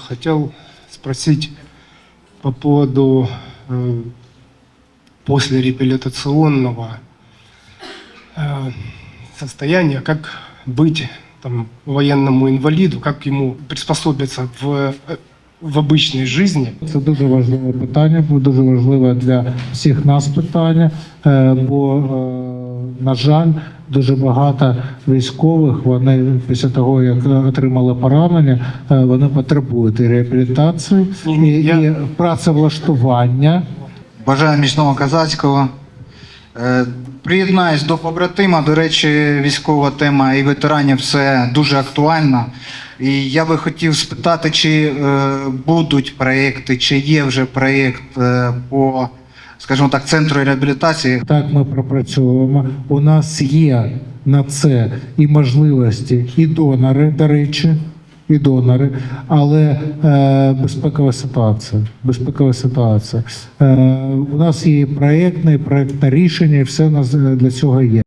Хотел спросить по поводу послереабилитационного состояния, как быть там военному інваліду, як йому приспособиться в обычной житті. Це дуже важливе питання, дуже важливе для всіх нас питання, бо, на жаль, дуже багато військових, вони після того, як отримали поранення, вони потребують і реабілітації, і працевлаштування. Бажаю міцного козацького. Приєднаюсь до побратима. До речі, військова тема і ветеранів – це дуже актуальна. І я би хотів спитати, чи будуть проєкти, чи є вже проєкт по, скажімо так, центру реабілітації. Так, ми пропрацьовуємо. У нас є на це і можливості, і донори, до речі, і донори, але безпекова ситуація. Безпекова ситуація. У нас є проєктне рішення, і все у нас для цього є.